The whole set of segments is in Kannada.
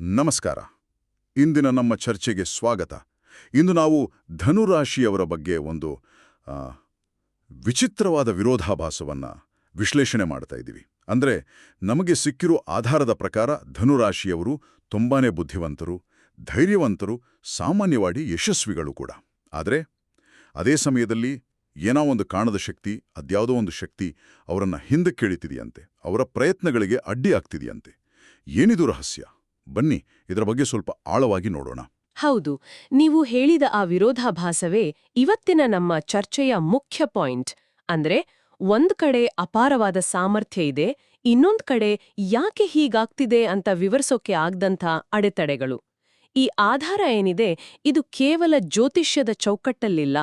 ನಮಸ್ಕಾರ. ಇಂದಿನ ನಮ್ಮ ಚರ್ಚೆಗೆ ಸ್ವಾಗತ. ಇಂದು ನಾವು ಧನುರಾಶಿಯವರ ಬಗ್ಗೆ ಒಂದು ಆ, ವಿಚಿತ್ರವಾದ ವಿರೋಧಾಭಾಸವನ್ನು ವಿಶ್ಲೇಷಣೆ ಮಾಡ್ತಾ ಇದ್ದೀವಿ. ಅಂದರೆ ನಮಗೆ ಸಿಕ್ಕಿರೋ ಆಧಾರದ ಪ್ರಕಾರ ಧನುರಾಶಿಯವರು ತುಂಬಾನೇ ಬುದ್ಧಿವಂತರು, ಧೈರ್ಯವಂತರು, ಸಾಮಾನ್ಯವಾಗಿ ಯಶಸ್ವಿಗಳು ಕೂಡ. ಆದರೆ ಅದೇ ಸಮಯದಲ್ಲಿ ಏನೋ ಒಂದು ಕಾಣದ ಶಕ್ತಿ, ಅದ್ಯಾವುದೋ ಒಂದು ಶಕ್ತಿ ಅವರನ್ನು ಹಿಂದಕ್ಕೆ ಎಳಿತಿದೆಯಂತೆ, ಅವರ ಪ್ರಯತ್ನಗಳಿಗೆ ಅಡ್ಡಿ ಆಗ್ತಿದೆಯಂತೆ. ಏನಿದು ರಹಸ್ಯ? ಬನ್ನಿ ಇದರ ಬಗ್ಗೆ ಸ್ವಲ್ಪ ಆಳವಾಗಿ ನೋಡೋಣ. ಹೌದು, ನೀವು ಹೇಳಿದ ಆ ವಿರೋಧಾಭಾಸವೇ ಇವತ್ತಿನ ನಮ್ಮ ಚರ್ಚೆಯ ಮುಖ್ಯ ಪಾಯಿಂಟ್. ಅಂದ್ರೆ ಒಂದ್ ಕಡೆ ಅಪಾರವಾದ ಸಾಮರ್ಥ್ಯ ಇದೆ, ಇನ್ನೊಂದ್ ಕಡೆ ಯಾಕೆ ಹೀಗಾಗ್ತಿದೆ ಅಂತ ವಿವರಿಸೋಕೆ ಆಗ್ದಂಥ ಅಡೆತಡೆಗಳು. ಈ ಆಧಾರ ಏನಿದೆ, ಇದು ಕೇವಲ ಜ್ಯೋತಿಷ್ಯದ ಚೌಕಟ್ಟಲ್ಲಿಲ್ಲ.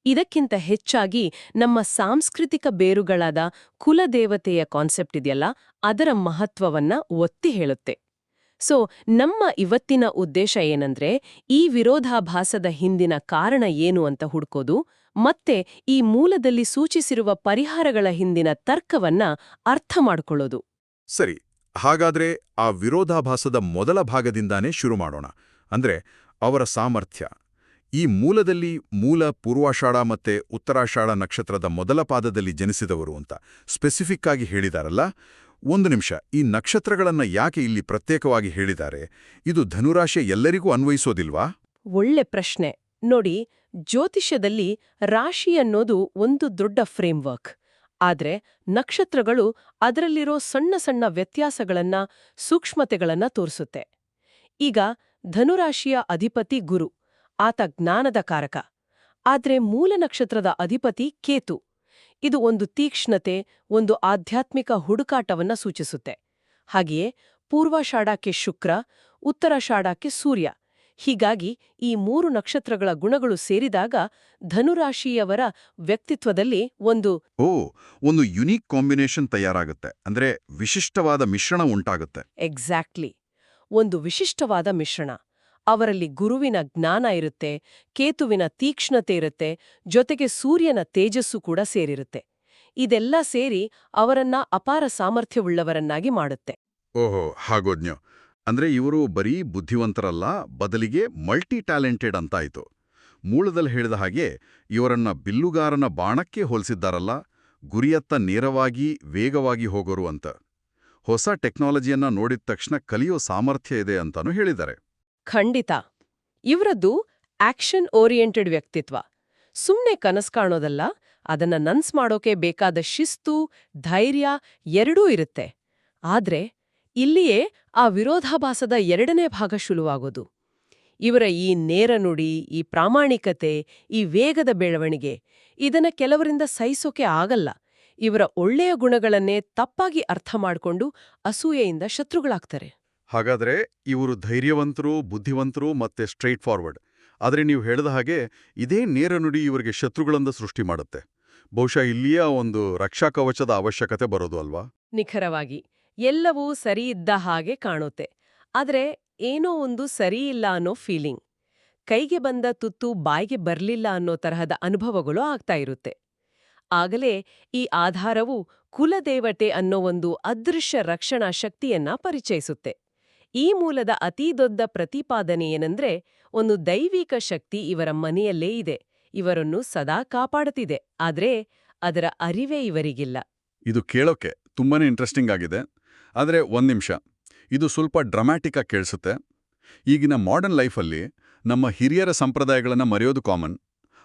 ಇದಕ್ಕಿಂತ ಹೆಚ್ಚಾಗಿ ನಮ್ಮ ಸಾಂಸ್ಕೃತಿಕ ಬೇರುಗಳಾದ ಕುಲದೇವತೆಯ ಕಾನ್ಸೆಪ್ಟ್ ಇದೆಯಲ್ಲ, ಅದರ ಮಹತ್ವವನ್ನ ಒತ್ತಿ ಹೇಳುತ್ತೆ. ಸೊ ನಮ್ಮ ಇವತ್ತಿನ ಉದ್ದೇಶ ಏನಂದ್ರೆ, ಈ ವಿರೋಧಾಭಾಸದ ಹಿಂದಿನ ಕಾರಣ ಏನು ಅಂತ ಹುಡ್ಕೋದು, ಮತ್ತೆ ಈ ಮೂಲದಲ್ಲಿ ಸೂಚಿಸಿರುವ ಪರಿಹಾರಗಳ ಹಿಂದಿನ ತರ್ಕವನ್ನ ಅರ್ಥ ಮಾಡ್ಕೊಳ್ಳೋದು. ಸರಿ, ಹಾಗಾದ್ರೆ ಆ ವಿರೋಧಾಭಾಸದ ಮೊದಲ ಭಾಗದಿಂದಾನೇ ಶುರು ಮಾಡೋಣ. ಅಂದ್ರೆ ಅವರ ಸಾಮರ್ಥ್ಯ. ಈ ಮೂಲದಲ್ಲಿ ಪೂರ್ವಾಷಾಢ ಮತ್ತೆ ಉತ್ತರಾಷಾಢ ನಕ್ಷತ್ರದ ಮೊದಲ ಪಾದದಲ್ಲಿ ಜನಿಸಿದವರು ಅಂತ ಸ್ಪೆಸಿಫಿಕ್ ಆಗಿ ಹೇಳಿದಾರಲ್ಲ. ಒಂದು ನಿಮಿಷ, ಈ ನಕ್ಷತ್ರಗಳನ್ನ ಯಾಕೆ ಇಲ್ಲಿ ಪ್ರತ್ಯೇಕವಾಗಿ ಹೇಳಿದ್ದಾರೆ? ಇದು ಧನುರಾಶಿಯ ಎಲ್ಲರಿಗೂ ಅನ್ವಯಿಸೋದಿಲ್ವಾ? ಒಳ್ಳೆ ಪ್ರಶ್ನೆ. ನೋಡಿ, ಜ್ಯೋತಿಷ್ಯದಲ್ಲಿ ರಾಶಿ ಅನ್ನೋದು ಒಂದು ದೊಡ್ಡ ಫ್ರೇಮ್ವರ್ಕ್. ಆದ್ರೆ ನಕ್ಷತ್ರಗಳು ಅದರಲ್ಲಿರೋ ಸಣ್ಣ ಸಣ್ಣ ವ್ಯತ್ಯಾಸಗಳನ್ನ, ಸೂಕ್ಷ್ಮತೆಗಳನ್ನ ತೋರಿಸುತ್ತೆ. ಈಗ ಧನುರಾಶಿಯ ಅಧಿಪತಿ ಗುರು, ಆತ ಜ್ಞಾನದ ಕಾರಕ. ಆದ್ರೆ ಮೂಲ ನಕ್ಷತ್ರದ ಅಧಿಪತಿ ಕೇತು. ಇದು ಒಂದು ತೀಕ್ಷ್ಣತೆ, ಒಂದು ಆಧ್ಯಾತ್ಮಿಕ ಹುಡುಕಾಟವನ್ನ ಸೂಚಿಸುತ್ತೆ. ಹಾಗೆಯೇ ಪೂರ್ವಾಷಾಢಕ್ಕೆ ಶುಕ್ರ, ಉತ್ತರಾಷಾಢಕ್ಕೆ ಸೂರ್ಯ. ಹೀಗಾಗಿ ಈ ಮೂರು ನಕ್ಷತ್ರಗಳ ಗುಣಗಳು ಸೇರಿದಾಗ ಧನುರಾಶಿಯವರ ವ್ಯಕ್ತಿತ್ವದಲ್ಲಿ ಒಂದು ಯುನೀಕ್ ಕಾಂಬಿನೇಷನ್ ತಯಾರಾಗುತ್ತೆ. ಅಂದ್ರೆ ವಿಶಿಷ್ಟವಾದ ಮಿಶ್ರಣ ಉಂಟಾಗುತ್ತೆ. ಎಕ್ಸಾಕ್ಟ್ಲಿ, ಒಂದು ವಿಶಿಷ್ಟವಾದ ಮಿಶ್ರಣ. ಅವರಲ್ಲಿ ಗುರುವಿನ ಜ್ಞಾನ ಇರುತ್ತೆ, ಕೇತುವಿನ ತೀಕ್ಷ್ಣತೆ ಇರುತ್ತೆ, ಜೊತೆಗೆ ಸೂರ್ಯನ ತೇಜಸ್ಸು ಕೂಡ ಸೇರಿರುತ್ತೆ. ಇದೆಲ್ಲ ಸೇರಿ ಅವರನ್ನ ಅಪಾರ ಸಾಮರ್ಥ್ಯವುಳ್ಳವರನ್ನಾಗಿ ಮಾಡುತ್ತೆ. ಓಹೋ, ಹಾಗೋಜ್ಞ. ಅಂದ್ರೆ ಇವರು ಬರೀ ಬುದ್ಧಿವಂತರಲ್ಲ, ಬದಲಿಗೆ ಮಲ್ಟಿ ಟ್ಯಾಲೆಂಟೆಡ್ ಅಂತಾಯ್ತು. ಮೂಲದಲ್ಲಿ ಹೇಳಿದ ಹಾಗೆ ಇವರನ್ನ ಬಿಲ್ಲುಗಾರನ ಬಾಣಕ್ಕೆ ಹೋಲಿಸಿದ್ದಾರಲ್ಲ, ಗುರಿಯತ್ತ ನೇರವಾಗಿ ವೇಗವಾಗಿ ಹೋಗೋರು ಅಂತ. ಹೊಸ ಟೆಕ್ನಾಲಜಿಯನ್ನ ನೋಡಿದ ತಕ್ಷಣ ಕಲಿಯೋ ಸಾಮರ್ಥ್ಯ ಇದೆ ಅಂತಾನೂ ಹೇಳಿದ್ದಾರೆ. ಖಂಡಿತ. ಇವರದ್ದು ಆಕ್ಷನ್ ಓರಿಯೆಂಟೆಡ್ ವ್ಯಕ್ತಿತ್ವ. ಸುಮ್ನೆ ಕನಸು ಕಾಣೋದಲ್ಲ, ಅದನ್ನ ನನ್ಸ್ ಮಾಡೋಕೆ ಬೇಕಾದ ಶಿಸ್ತು, ಧೈರ್ಯ ಎರಡೂ ಇರುತ್ತೆ. ಆದ್ರೆ ಇಲ್ಲಿಯೇ ಆ ವಿರೋಧಾಭಾಸದ ಎರಡನೇ ಭಾಗ ಶುರುವಾಗೋದು. ಇವರ ಈ ನೇರ ನುಡಿ, ಈ ಪ್ರಾಮಾಣಿಕತೆ, ಈ ವೇಗದ ಬೆಳವಣಿಗೆ, ಇದನ್ನ ಕೆಲವರಿಂದ ಸಹಿಸೋಕೆ ಆಗಲ್ಲ. ಇವರ ಒಳ್ಳೆಯ ಗುಣಗಳನ್ನೇ ತಪ್ಪಾಗಿ ಅರ್ಥ ಮಾಡ್ಕೊಂಡು ಅಸೂಯೆಯಿಂದ ಶತ್ರುಗಳಾಗ್ತಾರೆ. ಹಾಗಾದ್ರೆ ಇವರು ಧೈರ್ಯವಂತರು, ಬುದ್ಧಿವಂತರು ಮತ್ತೆ ಸ್ಟ್ರೈಟ್ ಫಾರ್ವರ್ಡ್. ಆದರೆ ನೀವು ಹೇಳಿದ ಹಾಗೆ ಇದೇ ನೇರ ನುಡಿ ಇವರಿಗೆ ಶತ್ರುಗಳಿಂದ ಸೃಷ್ಟಿ ಮಾಡುತ್ತೆ. ಬಹುಶಃ ಇಲ್ಲಿಯ ಒಂದು ರಕ್ಷಾ ಕವಚದ ಅವಶ್ಯಕತೆ ಬರೋದು ಅಲ್ವಾ? ನಿಖರವಾಗಿ. ಎಲ್ಲವೂ ಸರಿ ಇದ್ದ ಹಾಗೆ ಕಾಣುತ್ತೆ, ಆದ್ರೆ ಏನೋ ಒಂದು ಸರಿಯಿಲ್ಲ ಅನ್ನೋ ಫೀಲಿಂಗ್. ಕೈಗೆ ಬಂದ ತುತ್ತು ಬಾಯ್ಗೆ ಬರ್ಲಿಲ್ಲ ಅನ್ನೋ ತರಹದ ಅನುಭವಗಳು ಆಗ್ತಾ ಇರುತ್ತೆ. ಆಗಲೇ ಈ ಆಧಾರವು ಕುಲದೇವತೆ ಅನ್ನೋ ಒಂದು ಅದೃಶ್ಯ ರಕ್ಷಣಾ ಶಕ್ತಿಯನ್ನ ಪರಿಚಯಿಸುತ್ತೆ. ಈ ಮೂಲದ ಅತೀ ದೊಡ್ಡ ಪ್ರತಿಪಾದನೆ ಏನಂದ್ರೆ, ಒಂದು ದೈವಿಕ ಶಕ್ತಿ ಇವರ ಮನೆಯಲ್ಲೇ ಇದೆ, ಇವರನ್ನು ಸದಾ ಕಾಪಾಡುತ್ತಿದೆ. ಆದ್ರೆ ಅದರ ಅರಿವೇ ಇವರಿಗಿಲ್ಲ. ಇದು ಕೇಳೋಕೆ ತುಂಬಾನೇ ಇಂಟ್ರೆಸ್ಟಿಂಗ್ ಆಗಿದೆ. ಆದರೆ ಒಂದ್ ನಿಮಿಷ, ಇದು ಸ್ವಲ್ಪ ಡ್ರಾಮ್ಯಾಟಿಕ್ ಆಗಿ ಕೇಳಿಸುತ್ತೆ. ಈಗಿನ ಮಾಡರ್ನ್ ಲೈಫಲ್ಲಿ ನಮ್ಮ ಹಿರಿಯರ ಸಂಪ್ರದಾಯಗಳನ್ನು ಮರೆಯೋದು ಕಾಮನ್.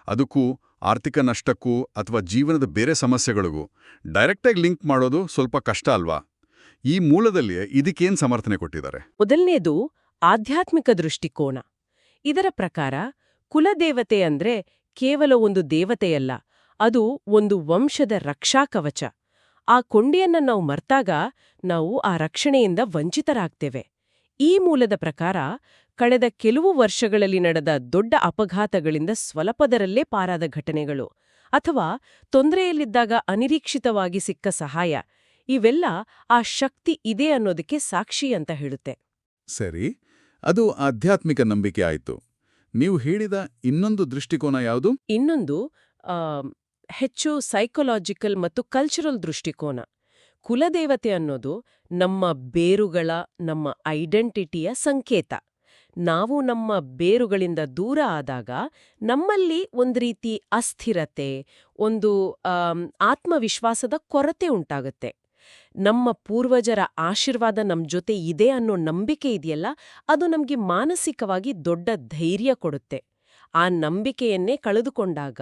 ಅದಕ್ಕೂ ಆರ್ಥಿಕ ನಷ್ಟಕ್ಕೂ ಅಥವಾ ಜೀವನದ ಬೇರೆ ಸಮಸ್ಯೆಗಳಿಗೂ ಡೈರೆಕ್ಟಾಗಿ ಲಿಂಕ್ ಮಾಡೋದು ಸ್ವಲ್ಪ ಕಷ್ಟ ಅಲ್ವಾ? ಈ ಮೂಲದಲ್ಲಿ ಇದಕ್ಕೇನ್ ಸಮರ್ಥನೆ ಕೊಟ್ಟಿದ್ದಾರೆ? ಮೊದಲನೇದು ಆಧ್ಯಾತ್ಮಿಕ ದೃಷ್ಟಿಕೋನ. ಇದರ ಪ್ರಕಾರ ಕುಲದೇವತೆ ಅಂದ್ರೆ ಕೇವಲ ಒಂದು ದೇವತೆಯಲ್ಲ, ಅದು ಒಂದು ವಂಶದ ರಕ್ಷಾ ಕವಚ. ಆ ಕೊಂಡಿಯನ್ನ ನಾವು ಮರ್ತಾಗ ನಾವು ಆ ರಕ್ಷಣೆಯಿಂದ ವಂಚಿತರಾಗ್ತೇವೆ. ಈ ಮೂಲದ ಪ್ರಕಾರ ಕಳೆದ ಕೆಲವು ವರ್ಷಗಳಲ್ಲಿ ನಡೆದ ದೊಡ್ಡ ಅಪಘಾತಗಳಿಂದ ಸ್ವಲ್ಪದರಲ್ಲೇ ಪಾರಾದ ಘಟನೆಗಳು, ಅಥವಾ ತೊಂದರೆಯಲ್ಲಿದ್ದಾಗ ಅನಿರೀಕ್ಷಿತವಾಗಿ ಸಿಕ್ಕ ಸಹಾಯ, ಇವೆಲ್ಲ ಆ ಶಕ್ತಿ ಇದೆ ಅನ್ನೋದಕ್ಕೆ ಸಾಕ್ಷಿ ಅಂತ ಹೇಳುತ್ತೆ. ಸರಿ, ಅದು ಆಧ್ಯಾತ್ಮಿಕ ನಂಬಿಕೆ ಆಯ್ತು. ನೀವು ಹೇಳಿದ ಇನ್ನೊಂದು ದೃಷ್ಟಿಕೋನ ಯಾವುದು? ಇನ್ನೊಂದು ಹೆಚ್ಚು ಸೈಕೊಲಾಜಿಕಲ್ ಮತ್ತು ಕಲ್ಚರಲ್ ದೃಷ್ಟಿಕೋನ. ಕುಲದೇವತೆ ಅನ್ನೋದು ನಮ್ಮ ಬೇರುಗಳ, ನಮ್ಮ ಐಡೆಂಟಿಟಿಯ ಸಂಕೇತ. ನಾವು ನಮ್ಮ ಬೇರುಗಳಿಂದ ದೂರ ಆದಾಗ ನಮ್ಮಲ್ಲಿ ಒಂದು ರೀತಿ ಅಸ್ಥಿರತೆ, ಒಂದು ಆತ್ಮವಿಶ್ವಾಸದ ಕೊರತೆ ಉಂಟಾಗುತ್ತೆ. ನಮ್ಮ ಪೂರ್ವಜರ ಆಶೀರ್ವಾದ ನಮ್ ಜೊತೆ ಇದೆ ಅನ್ನೋ ನಂಬಿಕೆ ಇದೆಯಲ್ಲ, ಅದು ನಮ್ಗೆ ಮಾನಸಿಕವಾಗಿ ದೊಡ್ಡ ಧೈರ್ಯ ಕೊಡುತ್ತೆ. ಆ ನಂಬಿಕೆಯನ್ನೇ ಕಳೆದುಕೊಂಡಾಗ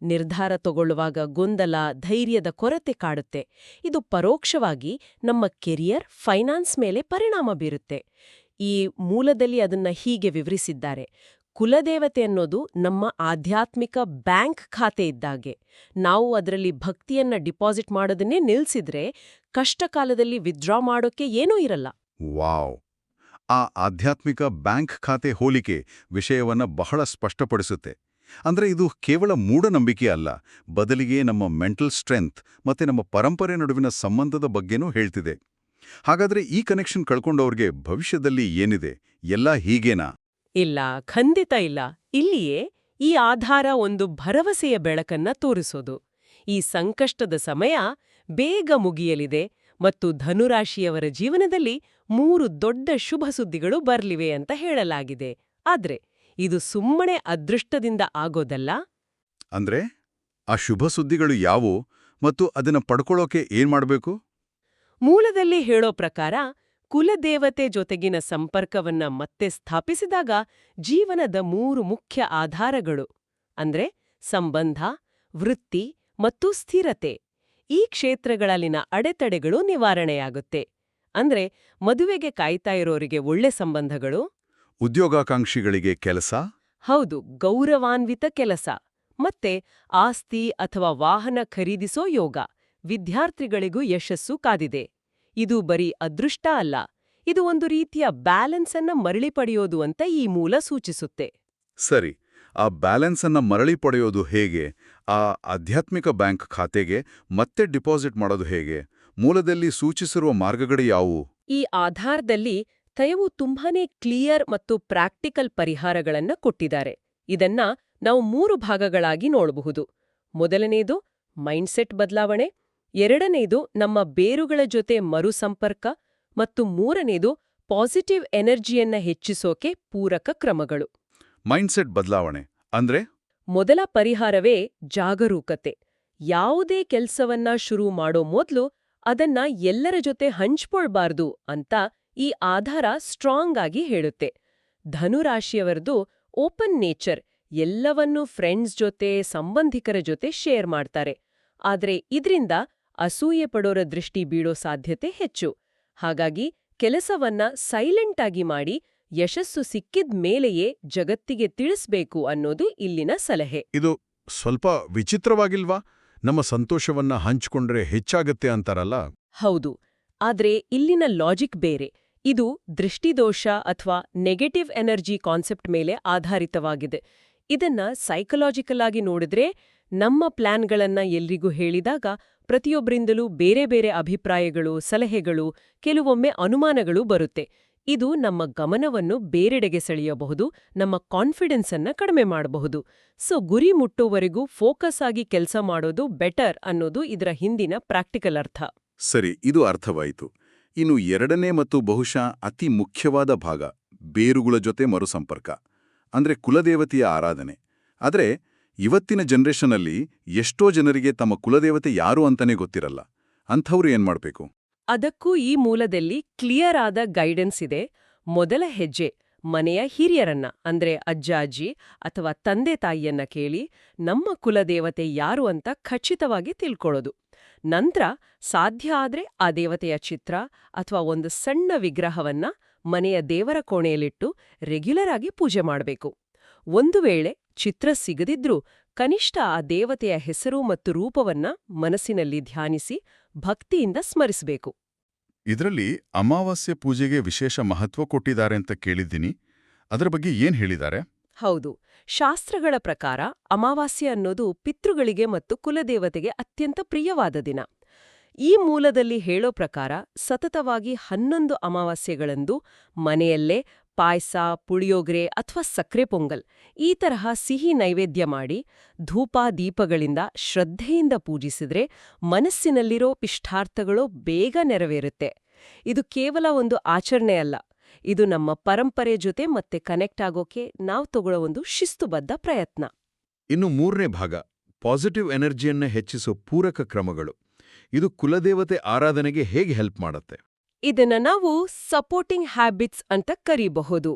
ನಿರ್ಧಾರ ತಗೊಳ್ಳುವಾಗ ಗೊಂದಲ, ಧೈರ್ಯದ ಕೊರತೆ ಕಾಡುತ್ತೆ. ಇದು ಪರೋಕ್ಷವಾಗಿ ನಮ್ಮ ಕೆರಿಯರ್, ಫೈನಾನ್ಸ್ ಮೇಲೆ ಪರಿಣಾಮ ಬೀರುತ್ತೆ. ಈ ಮೂಲದಲ್ಲಿ ಅದನ್ನ ಹೀಗೆ ವಿವರಿಸಿದ್ದಾರೆ: ಕುಲದೇವತೆ ಅನ್ನೋದು ನಮ್ಮ ಆಧ್ಯಾತ್ಮಿಕ ಬ್ಯಾಂಕ್ ಖಾತೆ ಇದ್ದಾಗೆ. ನಾವು ಅದರಲ್ಲಿ ಭಕ್ತಿಯನ್ನ ಡಿಪಾಸಿಟ್ ಮಾಡೋದನ್ನೇ ನಿಲ್ಸಿದ್ರೆ ಕಷ್ಟಕಾಲದಲ್ಲಿ ವಿತ್ಡ್ರಾ ಮಾಡೋಕೆ ಏನೂ ಇರಲ್ಲ. ವಾವ್! ಆ ಆಧ್ಯಾತ್ಮಿಕ ಬ್ಯಾಂಕ್ ಖಾತೆ ಹೋಲಿಕೆ ವಿಷಯವನ್ನ ಬಹಳ ಸ್ಪಷ್ಟಪಡಿಸುತ್ತೆ. ಅಂದ್ರೆ ಇದು ಕೇವಲ ಮೂಢನಂಬಿಕೆ ಅಲ್ಲ, ಬದಲಿಗೆ ನಮ್ಮ ಮೆಂಟಲ್ ಸ್ಟ್ರೆಂತ್ ಮತ್ತೆ ನಮ್ಮ ಪರಂಪರೆ ನಡುವಿನ ಸಂಬಂಧದ ಬಗ್ಗೆನೂ ಹೇಳ್ತಿದೆ. ಹಾಗಾದ್ರೆ ಈ ಕನೆಕ್ಷನ್ ಕಳ್ಕೊಂಡವ್ರಿಗೆ ಭವಿಷ್ಯದಲ್ಲಿ ಏನಿದೆ? ಎಲ್ಲ ಹೀಗೇನಾ? ಇಲ್ಲ, ಖಂಡಿತ ಇಲ್ಲ. ಇಲ್ಲಿಯೇ ಈ ಆಧಾರ ಒಂದು ಭರವಸೆಯ ಬೆಳಕನ್ನ ತೋರಿಸೋದು. ಈ ಸಂಕಷ್ಟದ ಸಮಯ ಬೇಗ ಮುಗಿಯಲಿದೆ ಮತ್ತು ಧನುರಾಶಿಯವರ ಜೀವನದಲ್ಲಿ 3 ದೊಡ್ಡ ಶುಭ ಸುದ್ದಿಗಳು ಬರ್ಲಿವೆ ಅಂತ ಹೇಳಲಾಗಿದೆ. ಆದ್ರೆ ಇದು ಸುಮ್ಮನೆ ಅದೃಷ್ಟದಿಂದ ಆಗೋದಲ್ಲ. ಅಂದ್ರೆ ಆ ಶುಭ ಸುದ್ದಿಗಳು ಯಾವುವು ಮತ್ತು ಅದನ್ನ ಪಡ್ಕೊಳ್ಳೋಕೆ ಏನ್ ಮಾಡ್ಬೇಕು? ಮೂಲದಲ್ಲಿ ಹೇಳೋ ಪ್ರಕಾರ ಕುಲದೇವತೆ ಜೊತೆಗಿನ ಸಂಪರ್ಕವನ್ನ ಮತ್ತೆ ಸ್ಥಾಪಿಸಿದಾಗ ಜೀವನದ 3 ಮುಖ್ಯ ಆಧಾರಗಳು ಅಂದ್ರೆ ಸಂಬಂಧ, ವೃತ್ತಿ ಮತ್ತು ಸ್ಥಿರತೆ, ಈ ಕ್ಷೇತ್ರಗಳಲ್ಲಿನ ಅಡೆತಡೆಗಳು ನಿವಾರಣೆಯಾಗುತ್ತೆ. ಅಂದ್ರೆ ಮದುವೆಗೆ ಕಾಯ್ತಾ ಇರೋರಿಗೆ ಒಳ್ಳೆ ಸಂಬಂಧಗಳು, ಉದ್ಯೋಗಾಕಾಂಕ್ಷಿಗಳಿಗೆ ಕೆಲಸ, ಹೌದು, ಗೌರವಾನ್ವಿತ ಕೆಲಸ, ಮತ್ತೆ ಆಸ್ತಿ ಅಥವಾ ವಾಹನ ಖರೀದಿಸೋ ಯೋಗ, ವಿದ್ಯಾರ್ಥಿಗಳಿಗೂ ಯಶಸ್ಸು ಕಾದಿದೆ. ಇದು ಬರೀ ಅದೃಷ್ಟ ಅಲ್ಲ, ಇದು ಒಂದು ರೀತಿಯ ಬ್ಯಾಲೆನ್ಸ್ ಅನ್ನ ಮರಳಿ ಪಡೆಯೋದು ಅಂತ ಈ ಮೂಲ ಸೂಚಿಸುತ್ತೆ. ಸರಿ. ಆ ಬ್ಯಾಲೆನ್ಸ್ ಅನ್ನ ಮರಳಿ ಪಡೆಯೋದು ಹೇಗೆ? ಆ ಆಧ್ಯಾತ್ಮಿಕ ಬ್ಯಾಂಕ್ ಖಾತೆಗೆ ಮತ್ತೆ ಡಿಪಾಸಿಟ್ ಮಾಡೋದು ಹೇಗೆ? ಮೂಲದಲ್ಲಿ ಸೂಚಿಸಿರುವ ಮಾರ್ಗಗಳು ಯಾವುವು? ಈ ಆಧಾರದಲ್ಲಿ ತಯವು ತುಂಬಾನೇ ಕ್ಲಿಯರ್ ಮತ್ತು ಪ್ರಾಕ್ಟಿಕಲ್ ಪರಿಹಾರಗಳನ್ನ ಕೊಟ್ಟಿದ್ದಾರೆ. ಇದನ್ನ ನಾವು 3 ಭಾಗಗಳಾಗಿ ನೋಡಬಹುದು. ಮೊದಲನೇದು ಮೈಂಡ್ಸೆಟ್ ಬದಲಾವಣೆ, ಎರಡನೇದು ನಮ್ಮ ಬೇರುಗಳ ಜೊತೆ ಮರುಸಂಪರ್ಕ ಮತ್ತು ಮೂರನೇದು ಪಾಸಿಟಿವ್ ಎನರ್ಜಿಯನ್ನ ಹೆಚ್ಚಿಸೋಕೆ ಪೂರಕ ಕ್ರಮಗಳು. ಮೈಂಡ್ಸೆಟ್ ಬದಲಾವಣೆ ಅಂದ್ರೆ? ಮೊದಲ ಪರಿಹಾರವೇ ಜಾಗರೂಕತೆ. ಯಾವುದೇ ಕೆಲ್ಸವನ್ನ ಶುರು ಮಾಡೋ ಮೊದ್ಲು ಅದನ್ನ ಎಲ್ಲರ ಜೊತೆ ಹಂಚ್ಕೊಳ್ಬಾರ್ದು ಅಂತ ಈ ಆಧಾರ ಸ್ಟ್ರಾಂಗ್ ಆಗಿ ಹೇಳುತ್ತೆ. ಧನುರಾಶಿಯವರದು ಓಪನ್ ನೇಚರ್, ಎಲ್ಲವನ್ನೂ ಫ್ರೆಂಡ್ಸ್ ಜೊತೆ, ಸಂಬಂಧಿಕರ ಜೊತೆ ಶೇರ್ ಮಾಡ್ತಾರೆ. ಆದ್ರೆ ಇದ್ರಿಂದ ಅಸೂಯೆ ಪಡೋರ ದೃಷ್ಟಿ ಬೀಳೋ ಸಾಧ್ಯತೆ ಹೆಚ್ಚು. ಹಾಗಾಗಿ ಕೆಲಸವನ್ನ ಸೈಲೆಂಟ್ ಆಗಿ ಮಾಡಿ ಯಶಸ್ಸು ಸಿಕ್ಕಿದ ಮೇಲೆಯೇ ಜಗತ್ತಿಗೆ ತಿಳಿಸ್ಬೇಕು ಅನ್ನೋದು ಇಲ್ಲಿನ ಸಲಹೆ. ಇದು ಸ್ವಲ್ಪ ವಿಚಿತ್ರವಾಗಿಲ್ವಾ? ನಮ್ಮ ಸಂತೋಷವನ್ನ ಹಂಚಿಕೊಂಡ್ರೆ ಹೆಚ್ಚಾಗತ್ತೆ ಅಂತಾರಲ್ಲ. ಹೌದು, ಆದ್ರೆ ಇಲ್ಲಿನ ಲಾಜಿಕ್ ಬೇರೆ. ಇದು ದೃಷ್ಟಿದೋಷ ಅಥವಾ ನೆಗೆಟಿವ್ ಎನರ್ಜಿ ಕಾನ್ಸೆಪ್ಟ್ ಮೇಲೆ ಆಧಾರಿತವಾಗಿದೆ. ಇದನ್ನ ಸೈಕಲಾಜಿಕಲ್ ಆಗಿ ನೋಡಿದ್ರೆ, ನಮ್ಮ ಪ್ಲಾನ್ಗಳನ್ನ ಎಲ್ರಿಗೂ ಹೇಳಿದಾಗ ಪ್ರತಿಯೊಬ್ಬರಿಂದಲೂ ಬೇರೆ ಬೇರೆ ಅಭಿಪ್ರಾಯಗಳು, ಸಲಹೆಗಳು, ಕೆಲವೊಮ್ಮೆ ಅನುಮಾನಗಳು ಬರುತ್ತೆ. ಇದು ನಮ್ಮ ಗಮನವನ್ನು ಬೇರೆಡೆಗೆ ಸೆಳೆಯಬಹುದು, ನಮ್ಮ ಕಾನ್ಫಿಡೆನ್ಸ್ ಅನ್ನ ಕಡಿಮೆ ಮಾಡಬಹುದು. ಸೊ ಗುರಿ ಮುಟ್ಟೋವರೆಗೂ ಫೋಕಸ್ ಆಗಿ ಕೆಲಸ ಮಾಡೋದು ಬೆಟರ್ ಅನ್ನೋದು ಇದರ ಹಿಂದಿನ ಪ್ರಾಕ್ಟಿಕಲ್ ಅರ್ಥ. ಸರಿ, ಇದು ಅರ್ಥವಾಯಿತು. ಇನ್ನು ಎರಡನೇ ಮತ್ತು ಬಹುಶಃ ಅತಿ ಮುಖ್ಯವಾದ ಭಾಗ, ಬೇರುಗಳ ಜೊತೆ ಮರುಸಂಪರ್ಕ, ಅಂದ್ರೆ ಕುಲದೇವತೆಯ ಆರಾಧನೆ. ಆದ್ರೆ ಇವತ್ತಿನ ಜನರೇಷನಲ್ಲಿ ಎಷ್ಟೋ ಜನರಿಗೆ ತಮ್ಮ ಕುಲದೇವತೆ ಯಾರು ಅಂತಾನೆ ಗೊತ್ತಿರಲ್ಲ. ಅಂಥವ್ರು ಏನ್ ಮಾಡ್ಬೇಕು? ಅದಕ್ಕೂ ಈ ಮೂಲದಲ್ಲಿ ಕ್ಲಿಯರ್ ಆದ ಗೈಡೆನ್ಸ್ ಇದೆ. ಮೊದಲ ಹೆಜ್ಜೆ ಮನೆಯ ಹಿರಿಯರನ್ನ ಅಂದ್ರೆ ಅಜ್ಜಾಜಿ ಅಥವಾ ತಂದೆ ತಾಯಿಯನ್ನ ಕೇಳಿ ನಮ್ಮ ಕುಲದೇವತೆ ಯಾರು ಅಂತ ಖಚಿತವಾಗಿ ತಿಳ್ಕೊಳ್ಳೋದು. ನಂತರ ಸಾಧ್ಯ ಆದ್ರೆ ಆ ದೇವತೆಯ ಚಿತ್ರ ಅಥವಾ ಒಂದು ಸಣ್ಣ ವಿಗ್ರಹವನ್ನ ಮನೆಯ ದೇವರ ಕೋಣೆಯಲ್ಲಿಟ್ಟು ರೆಗ್ಯುಲರ್ ಆಗಿ ಪೂಜೆ ಮಾಡಬೇಕು. ಒಂದು ವೇಳೆ ಚಿತ್ರ ಸಿಗದಿದ್ರೂ ಕನಿಷ್ಠ ಆ ದೇವತೆಯ ಹೆಸರು ಮತ್ತು ರೂಪವನ್ನ ಮನಸ್ಸಿನಲ್ಲಿ ಧ್ಯಾನಿಸಿ ಭಕ್ತಿಯಿಂದ ಸ್ಮರಿಸಬೇಕು. ಇದರಲ್ಲಿ ಅಮಾವಾಸ್ಯೆ ಪೂಜೆಗೆ ವಿಶೇಷ ಮಹತ್ವ ಕೊಟ್ಟಿದ್ದಾರೆ ಅಂತ ಕೇಳಿದ್ದೀನಿ. ಅದರ ಬಗ್ಗೆ ಏನ್ ಹೇಳಿದ್ದಾರೆ? ಹೌದು, ಶಾಸ್ತ್ರಗಳ ಪ್ರಕಾರ ಅಮಾವಾಸ್ಯೆ ಅನ್ನೋದು ಪಿತೃಗಳಿಗೆ ಮತ್ತು ಕುಲದೇವತೆಗೆ ಅತ್ಯಂತ ಪ್ರಿಯವಾದ ದಿನ. ಈ ಮೂಲದಲ್ಲಿ ಹೇಳೋ ಪ್ರಕಾರ ಸತತವಾಗಿ 11 ಅಮಾವಾಸ್ಯೆಗಳಂದು ಮನೆಯಲ್ಲೇ ಪಾಯಸ ಪುಳಿಯೋಗರೆ ಅಥವಾ ಸಕ್ಕರೆ ಪೊಂಗಲ್ ಈ ತರಹ ಸಿಹಿ ನೈವೇದ್ಯ ಮಾಡಿ ಧೂಪ ದೀಪಗಳಿಂದ ಶ್ರದ್ಧೆಯಿಂದ ಪೂಜಿಸಿದ್ರೆ ಮನಸ್ಸಿನಲ್ಲಿರೋ ಪಿಷ್ಟಾರ್ಥಗಳು ಬೇಗ ನೆರವೇರುತ್ತೆ. ಇದು ಕೇವಲ ಒಂದು ಆಚರಣೆ ಅಲ್ಲ, ಇದು ನಮ್ಮ ಪರಂಪರೆ ಜೊತೆ ಮತ್ತೆ ಕನೆಕ್ಟ್ ಆಗೋಕೆ ನಾವು ತಗೊಳ್ಳೋ ಒಂದು ಶಿಸ್ತುಬದ್ಧ ಪ್ರಯತ್ನ. ಇನ್ನು 3ನೇ ಭಾಗ, ಪಾಸಿಟಿವ್ ಎನರ್ಜಿಯನ್ನ ಹೆಚ್ಚಿಸೋ ಪೂರಕ ಕ್ರಮಗಳು. ಇದು ಕುಲದೇವತೆ ಆರಾಧನೆಗೆ ಹೇಗೆ ಹೆಲ್ಪ್ ಮಾಡುತ್ತೆ? ಇದನ್ನ ನಾವು ಸಪೋರ್ಟಿಂಗ್ ಹ್ಯಾಬಿಟ್ಸ್ ಅಂತ ಕರೀಬಹುದು.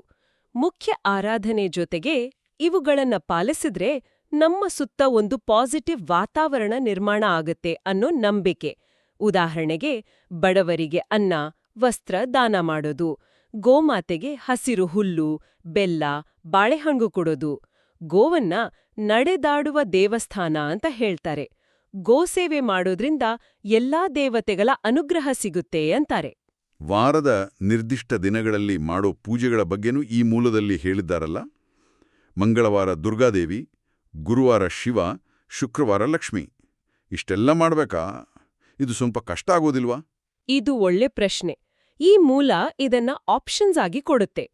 ಮುಖ್ಯ ಆರಾಧನೆ ಜೊತೆಗೆ ಇವುಗಳನ್ನ ಪಾಲಿಸಿದ್ರೆ ನಮ್ಮ ಸುತ್ತ ಒಂದು ಪಾಸಿಟಿವ್ ವಾತಾವರಣ ನಿರ್ಮಾಣ ಆಗತ್ತೆ ಅನ್ನೋ ನಂಬಿಕೆ. ಉದಾಹರಣೆಗೆ, ಬಡವರಿಗೆ ಅನ್ನ, ವಸ್ತ್ರ ದಾನ ಮಾಡೋದು, ಗೋಮಾತೆಗೆ ಹಸಿರು ಹುಲ್ಲು, ಬೆಲ್ಲ, ಬಾಳೆಹಣ್ಣು ಕೊಡೋದು. ಗೋವನ್ನ ನಡೆದಾಡುವ ದೇವಸ್ಥಾನ ಅಂತ ಹೇಳ್ತಾರೆ. ಗೋಸೇವೆ ಮಾಡೋದ್ರಿಂದ ಎಲ್ಲಾ ದೇವತೆಗಳ ಅನುಗ್ರಹ ಸಿಗುತ್ತೆ ಅಂತಾರೆ. ವಾರದ ನಿರ್ದಿಷ್ಟ ದಿನಗಳಲ್ಲಿ ಮಾಡೋ ಪೂಜೆಗಳ ಬಗ್ಗೆನೂ ಈ ಮೂಲದಲ್ಲಿ ಹೇಳಿದ್ದಾರಲ್ಲ. ಮಂಗಳವಾರ ದುರ್ಗಾದೇವಿ, ಗುರುವಾರ ಶಿವ, ಶುಕ್ರವಾರ ಲಕ್ಷ್ಮಿ. ಇಷ್ಟೆಲ್ಲ ಮಾಡ್ಬೇಕಾ? ಇದು ಸ್ವಲ್ಪ ಕಷ್ಟ ಆಗೋದಿಲ್ವಾ? ಇದು ಒಳ್ಳೆ ಪ್ರಶ್ನೆ. ಈ ಮೂಲ ಇದನ್ನ ಆಪ್ಷನ್ಸ್ ಆಗಿ ಕೊಡುತ್ತೆ.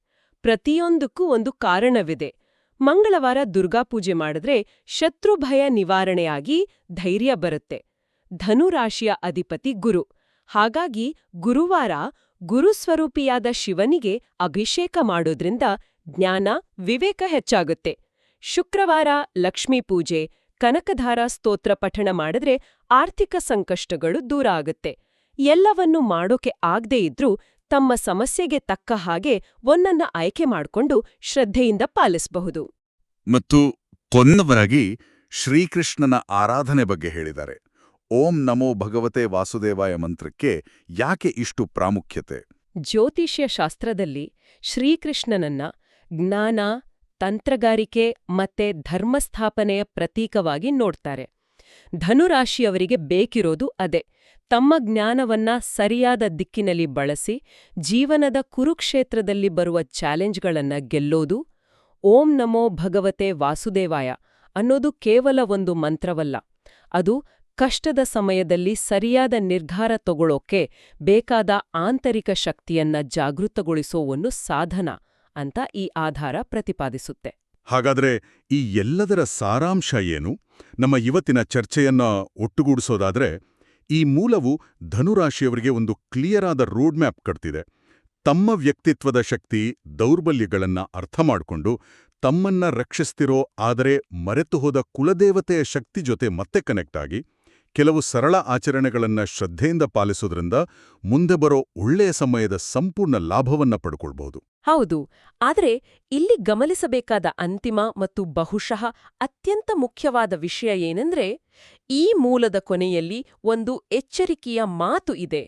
ಪ್ರತಿಯೊಂದಕ್ಕೂ ಒಂದು ಕಾರಣವಿದೆ. ಮಂಗಳವಾರ ದುರ್ಗಾಪೂಜೆ ಮಾಡಿದ್ರೆ ಶತ್ರುಭಯ ನಿವಾರಣೆಯಾಗಿ ಧೈರ್ಯ ಬರುತ್ತೆ. ಧನುರಾಶಿಯ ಅಧಿಪತಿ ಗುರು. ಹಾಗಾಗಿ ಗುರುವಾರ ಗುರುಸ್ವರೂಪಿಯಾದ ಶಿವನಿಗೆ ಅಭಿಷೇಕ ಮಾಡೋದ್ರಿಂದ ಜ್ಞಾನ, ವಿವೇಕ ಹೆಚ್ಚಾಗುತ್ತೆ. ಶುಕ್ರವಾರ ಲಕ್ಷ್ಮೀ ಪೂಜೆ, ಕನಕಧಾರ ಸ್ತೋತ್ರ ಪಠಣ ಮಾಡಿದ್ರೆ ಆರ್ಥಿಕ ಸಂಕಷ್ಟಗಳು ದೂರ ಆಗುತ್ತೆ. ಎಲ್ಲವನ್ನೂ ಮಾಡೋಕೆ ಆಗದೇ ಇದ್ರೂ ತಮ್ಮ ಸಮಸ್ಯೆಗೆ ತಕ್ಕ ಹಾಗೆ ಒಂದನ್ನ ಆಯ್ಕೆ ಮಾಡ್ಕೊಂಡು ಶ್ರದ್ಧೆಯಿಂದ ಪಾಲಿಸಬಹುದು. ಮತ್ತು ಕೊನೆಯದಾಗಿ ಶ್ರೀಕೃಷ್ಣನ ಆರಾಧನೆ ಬಗ್ಗೆ ಹೇಳಿದ್ದಾರೆ. ಓಂ ನಮೋ ಭಗವತೆ ವಾಸುದೇವಾಯ ಮಂತ್ರಕ್ಕೆ ಯಾಕೆ ಇಷ್ಟು ಪ್ರಾಮುಖ್ಯತೆ? ಜ್ಯೋತಿಷ್ಯ ಶಾಸ್ತ್ರದಲ್ಲಿ ಶ್ರೀಕೃಷ್ಣನನ್ನ ಜ್ಞಾನ, ತಂತ್ರಗಾರಿಕೆ ಮತ್ತೆ ಧರ್ಮಸ್ಥಾಪನೆಯ ಪ್ರತೀಕವಾಗಿ ನೋಡ್ತಾರೆ. ಧನುರಾಶಿಯವರಿಗೆ ಬೇಕಿರೋದು ಅದೇ. ತಮ್ಮ ಜ್ಞಾನವನ್ನ ಸರಿಯಾದ ದಿಕ್ಕಿನಲ್ಲಿ ಬಳಸಿ ಜೀವನದ ಕುರುಕ್ಷೇತ್ರದಲ್ಲಿ ಬರುವ ಚಾಲೆಂಜ್ಗಳನ್ನ ಗೆಲ್ಲೋದು. ಓಂ ನಮೋ ಭಗವತೆ ವಾಸುದೇವಾಯ ಅನ್ನೋದು ಕೇವಲ ಒಂದು ಮಂತ್ರವಲ್ಲ, ಅದು ಕಷ್ಟದ ಸಮಯದಲ್ಲಿ ಸರಿಯಾದ ನಿರ್ಧಾರ ತಗೊಳ್ಳೋಕೆ ಬೇಕಾದ ಆಂತರಿಕ ಶಕ್ತಿಯನ್ನ ಜಾಗೃತಗೊಳಿಸೋ ಒಂದು ಸಾಧನ ಅಂತ ಈ ಆಧಾರ ಪ್ರತಿಪಾದಿಸುತ್ತೆ. ಹಾಗಾದ್ರೆ ಈ ಎಲ್ಲದರ ಸಾರಾಂಶ ಏನು? ನಮ್ಮ ಇವತ್ತಿನ ಚರ್ಚೆಯನ್ನ ಒಟ್ಟುಗೂಡಿಸೋದಾದ್ರೆ, ಈ ಮೂಲವು ಧನುರಾಶಿಯವರಿಗೆ ಒಂದು ಕ್ಲಿಯರ್ ಆದ ರೋಡ್ ಮ್ಯಾಪ್ ಕಟ್ತಿದೆ. ತಮ್ಮ ವ್ಯಕ್ತಿತ್ವದ ಶಕ್ತಿ, ದೌರ್ಬಲ್ಯಗಳನ್ನ ಅರ್ಥ ಮಾಡಿಕೊಂಡು ತಮ್ಮನ್ನ ರಕ್ಷಿಸ್ತಿರೋ ಆದರೆ ಮರೆತು ಹೋದ ಕುಲದೇವತೆಯ ಶಕ್ತಿ ಜೊತೆ ಮತ್ತೆ ಕನೆಕ್ಟ್ ಆಗಿ ಕೆಲವು ಸರಳ ಆಚರಣೆಗಳನ್ನ ಶ್ರದ್ಧೆಯಿಂದ ಪಾಲಿಸೋದ್ರಿಂದ ಮುಂದೆ ಬರೋ ಒಳ್ಳೆಯ ಸಮಯದ ಸಂಪೂರ್ಣ ಲಾಭವನ್ನ ಪಡ್ಕೊಳ್ಬಹುದು. ಹೌದು, ಆದರೆ ಇಲ್ಲಿ ಗಮನಿಸಬೇಕಾದ ಅಂತಿಮ ಮತ್ತು ಬಹುಶಃ ಅತ್ಯಂತ ಮುಖ್ಯವಾದ ವಿಷಯ ಏನಂದ್ರೆ, ಈ ಮೂಲದ ಕೊನೆಯಲ್ಲಿ ಒಂದು ಎಚ್ಚರಿಕೆಯ ಮಾತು ಇದೆ.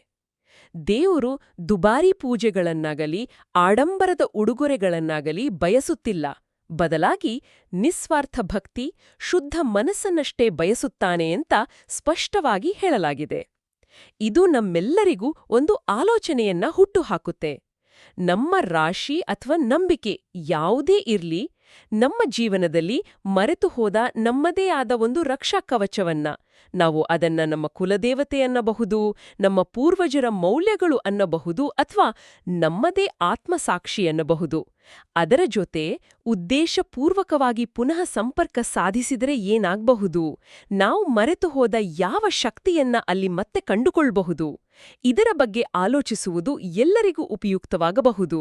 ದೇವರು ದುಬಾರಿ ಪೂಜೆಗಳನ್ನಾಗಲಿ ಆಡಂಬರದ ಉಡುಗೊರೆಗಳನ್ನಾಗಲಿ ಬಯಸುತ್ತಿಲ್ಲ. ಬದಲಾಗಿ ನಿಸ್ವಾರ್ಥ ಭಕ್ತಿ, ಶುದ್ಧ ಮನಸ್ಸನ್ನಷ್ಟೇ ಬಯಸುತ್ತಾನೆ ಅಂತ ಸ್ಪಷ್ಟವಾಗಿ ಹೇಳಲಾಗಿದೆ. ಇದು ನಮ್ಮೆಲ್ಲರಿಗೂ ಒಂದು ಆಲೋಚನೆಯನ್ನ ಹುಟ್ಟುಹಾಕುತ್ತೆ. ನಮ್ಮ ರಾಶಿ ಅಥವಾ ನಂಬಿಕೆ ಯಾವುದೇ ಇರ್ಲಿ, ನಮ್ಮ ಜೀವನದಲ್ಲಿ ಮರೆತು ಹೋದ ನಮ್ಮದೇ ಆದ ಒಂದು ರಕ್ಷಾ ಕವಚವನ್ನ, ನಾವು ಅದನ್ನ ನಮ್ಮ ಕುಲದೇವತೆ ಅನ್ನಬಹುದು, ನಮ್ಮ ಪೂರ್ವಜರ ಮೌಲ್ಯಗಳು ಅನ್ನಬಹುದು, ಅಥವಾ ನಮ್ಮದೇ ಆತ್ಮಸಾಕ್ಷಿ ಅನ್ನಬಹುದು. ಅದರ ಜೊತೆ ಉದ್ದೇಶಪೂರ್ವಕವಾಗಿ ಪುನಃ ಸಂಪರ್ಕ ಸಾಧಿಸಿದರೆ ಏನಾಗಬಹುದು? ನಾವು ಮರೆತು ಹೋದ ಯಾವ ಶಕ್ತಿಯನ್ನ ಅಲ್ಲಿ ಮತ್ತೆ ಕಂಡುಕೊಳ್ಳಬಹುದು? ಇದರ ಬಗ್ಗೆ ಆಲೋಚಿಸುವುದು ಎಲ್ಲರಿಗೂ ಉಪಯುಕ್ತವಾಗಬಹುದು.